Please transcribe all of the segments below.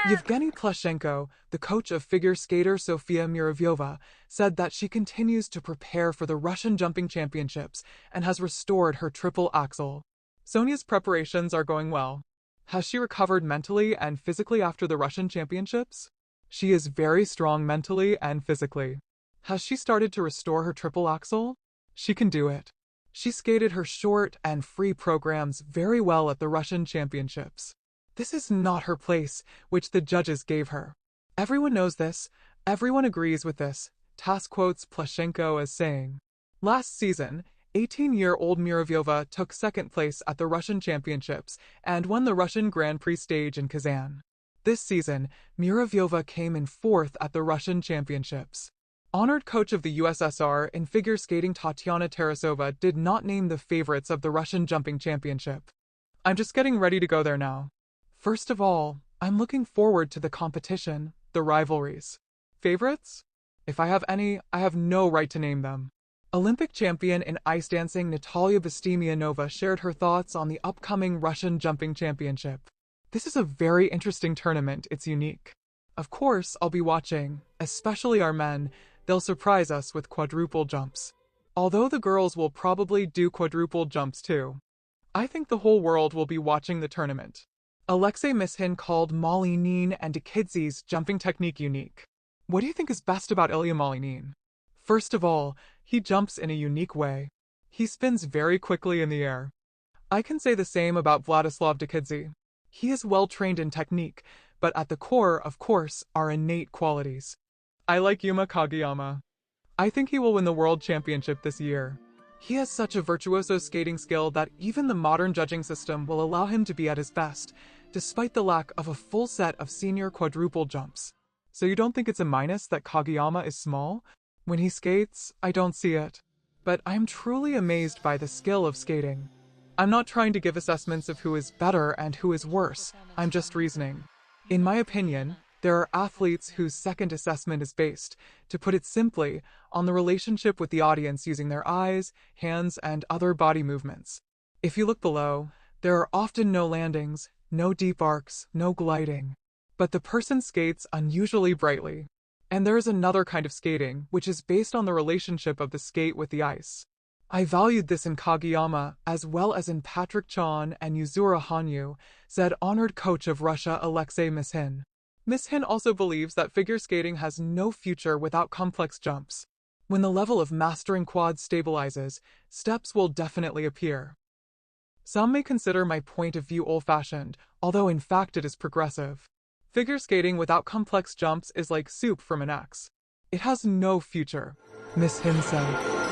Yevgeny Plushenko, the coach of figure skater Sofia Muravyova, said that she continues to prepare for the Russian jumping championships and has restored her triple axel. Sonia's preparations are going well. Has she recovered mentally and physically after the Russian championships? She is very strong mentally and physically. Has she started to restore her triple axel? She can do it. She skated her short and free programs very well at the Russian championships. This is not her place, which the judges gave her. Everyone knows this, everyone agrees with this, TASS quotes Plushenko as saying. Last season, 18-year-old Muravyova took second place at the Russian championships and won the Russian Grand Prix stage in Kazan. This season, Muravyova came in fourth at the Russian championships. Honored coach of the USSR in figure skating Tatiana Tarasova did not name the favorites of the Russian jumping championship. I'm just getting ready to go there now. First of all, I'm looking forward to the competition, the rivalries. Favorites? If I have any, I have no right to name them. Olympic champion in ice dancing Natalia Bestemianova shared her thoughts on the upcoming Russian jumping championship. This is a very interesting tournament, it's unique. Of course, I'll be watching, especially our men. They'll surprise us with quadruple jumps. Although the girls will probably do quadruple jumps too. I think the whole world will be watching the tournament. Alexei Mishin called Malinin and Dikidze's jumping technique unique. What do you think is best about Ilya Malinin? First of all, he jumps in a unique way. He spins very quickly in the air. I can say the same about Vladislav Dikidze. He is well trained in technique, but at the core, of course, are innate qualities. I like Yuma Kageyama. I think he will win the World Championship this year. He has such a virtuoso skating skill that even the modern judging system will allow him to be at his best, despite the lack of a full set of senior quadruple jumps. So you don't think it's a minus that Kageyama is small? When he skates, I don't see it. But I'm truly amazed by the skill of skating. I'm not trying to give assessments of who is better and who is worse, I'm just reasoning. In my opinion, there are athletes whose second assessment is based, to put it simply, on the relationship with the audience using their eyes, hands, and other body movements. If you look below, there are often no landings, no deep arcs, no gliding. But the person skates unusually brightly. And there is another kind of skating, which is based on the relationship of the skate with the ice. I valued this in Kageyama as well as in Patrick Chan and Yuzuru Hanyu, said honored coach of Russia Alexei Mishin. Mishin also believes that figure skating has no future without complex jumps. When the level of mastering quads stabilizes, steps will definitely appear. Some may consider my point of view old-fashioned, although in fact it is progressive. Figure skating without complex jumps is like soup from an axe. It has no future, Mishin said.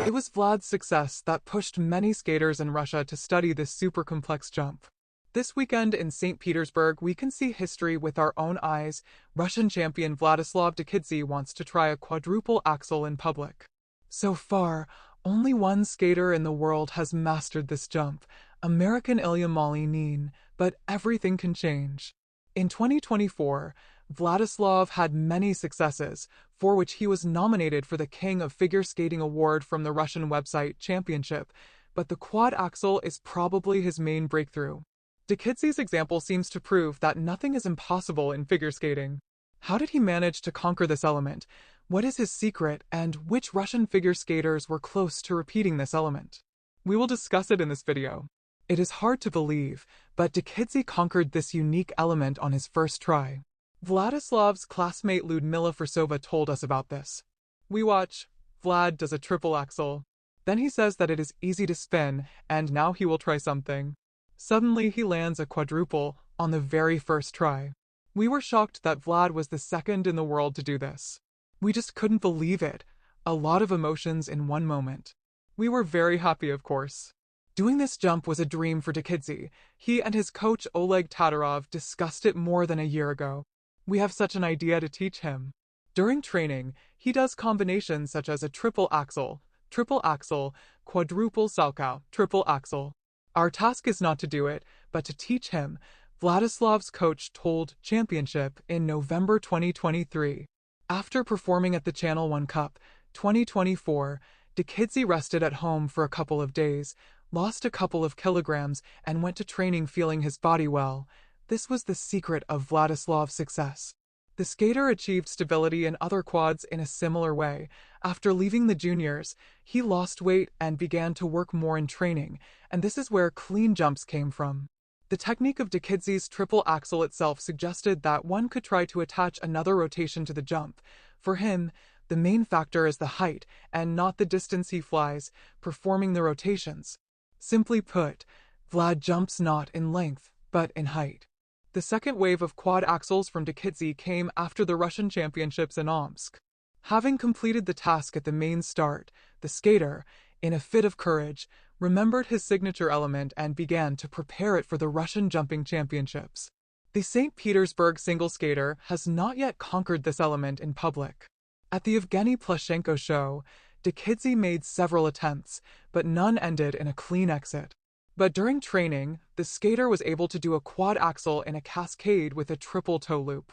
It was Vlad's success that pushed many skaters in Russia to study this super complex jump. This weekend in St. Petersburg, we can see history with our own eyes. Russian champion Vladislav Dikidze wants to try a quadruple axel in public. So far, only one skater in the world has mastered this jump, American Ilya Malinin, but everything can change. In 2024, Vladislav had many successes, for which he was nominated for the King of Figure Skating Award from the Russian website Championship, but the quad axel is probably his main breakthrough. Dikidze's example seems to prove that nothing is impossible in figure skating. How did he manage to conquer this element? What is his secret, and which Russian figure skaters were close to repeating this element? We will discuss it in this video. It is hard to believe, but Dikidze conquered this unique element on his first try. Vladislav's classmate Ludmila Fursova told us about this. We watch, Vlad does a triple axel. Then he says that it is easy to spin, and now he will try something. Suddenly he lands a quadruple on the very first try. We were shocked that Vlad was the second in the world to do this. We just couldn't believe it. A lot of emotions in one moment. We were very happy, of course. Doing this jump was a dream for Dikidze. He and his coach Oleg Tatarov discussed it more than a year ago. We have such an idea to teach him. During training, he does combinations such as a triple axel, quadruple salchow, triple axel. Our task is not to do it, but to teach him, Vladislav's coach told Championship in November 2023. After performing at the Channel One Cup 2024, Dikidze rested at home for a couple of days, lost a couple of kilograms, and went to training feeling his body well. This was the secret of Vladislav's success. The skater achieved stability in other quads in a similar way. After leaving the juniors, he lost weight and began to work more in training, and this is where clean jumps came from. The technique of Dikidze's triple axel itself suggested that one could try to attach another rotation to the jump. For him, the main factor is the height and not the distance he flies, performing the rotations. Simply put, Vlad jumps not in length, but in height. The second wave of quad axels from Dikidze came after the Russian Championships in Omsk. Having completed the task at the main start, the skater, in a fit of courage, remembered his signature element and began to prepare it for the Russian Jumping Championships. The St. Petersburg single skater has not yet conquered this element in public. At the Evgeny Plushenko show, Dikidze made several attempts, but none ended in a clean exit. But during training, the skater was able to do a quad axel in a cascade with a triple toe loop.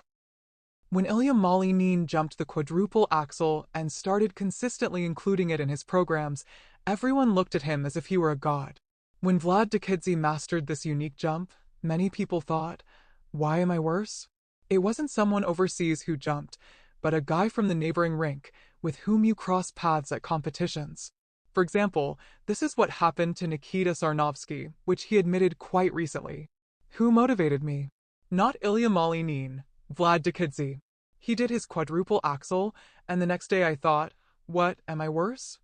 When Ilya Malinin jumped the quadruple axel and started consistently including it in his programs, everyone looked at him as if he were a god. When Vlad Dikidze mastered this unique jump, many people thought, why am I worse? It wasn't someone overseas who jumped, but a guy from the neighboring rink, with whom you cross paths at competitions. For example, this is what happened to Nikita Sarnovsky, which he admitted quite recently. Who motivated me? Not Ilya Malinin, Vlad Dikidze. He did his quadruple axel, and the next day I thought, what, am I worse?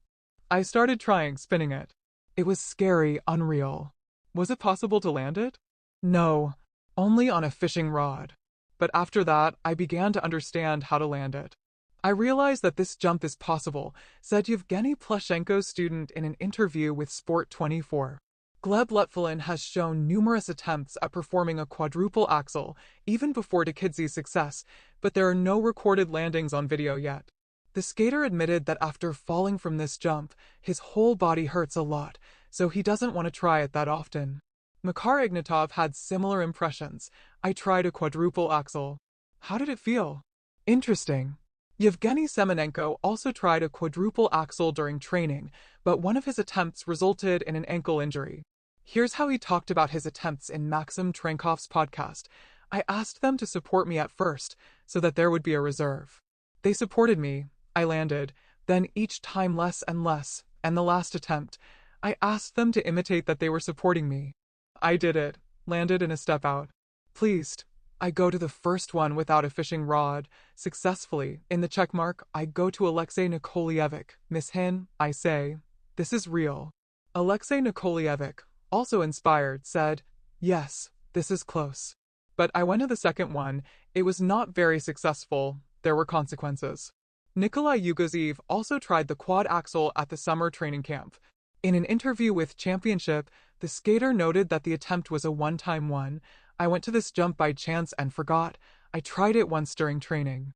I started trying spinning it. It was scary, unreal. Was it possible to land it? No, only on a fishing rod. But after that, I began to understand how to land it. I realized that this jump is possible, said Yevgeny Plushenko's student in an interview with Sport24. Gleb Letvalin has shown numerous attempts at performing a quadruple axel, even before Dikidze's success, but there are no recorded landings on video yet. The skater admitted that after falling from this jump, his whole body hurts a lot, so he doesn't want to try it that often. Makar Ignatov had similar impressions. I tried a quadruple axel. How did it feel? Interesting. Yevgeny Semenenko also tried a quadruple axel during training, but one of his attempts resulted in an ankle injury. Here's how he talked about his attempts in Maxim Trenkov's podcast. I asked them to support me at first, so that there would be a reserve. They supported me, I landed, then each time less and less, and the last attempt, I asked them to imitate that they were supporting me. I did it, landed in a step out. Pleased. I go to the first one without a fishing rod. Successfully, in the check mark, I go to Alexei Nikolaevich. Miss Hin, I say, this is real. Alexei Nikolaevich, also inspired, said, yes, this is close. But I went to the second one. It was not very successful. There were consequences. Nikolai Yugozev also tried the quad axel at the summer training camp. In an interview with Championship, the skater noted that the attempt was a one-time one. I went to this jump by chance and forgot. I tried it once during training.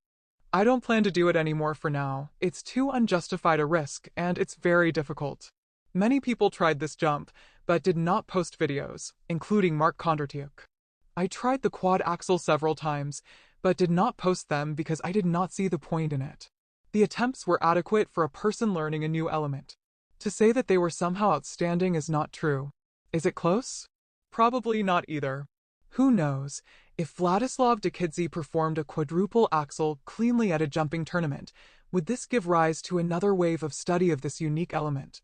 I don't plan to do it anymore for now. It's too unjustified a risk, and it's very difficult. Many people tried this jump, but did not post videos, including Mark Kondratyuk. I tried the quad axel several times, but did not post them because I did not see the point in it. The attempts were adequate for a person learning a new element. To say that they were somehow outstanding is not true. Is it close? Probably not either. Who knows, if Vladislav Dikidze performed a quadruple axel cleanly at a jumping tournament, would this give rise to another wave of study of this unique element?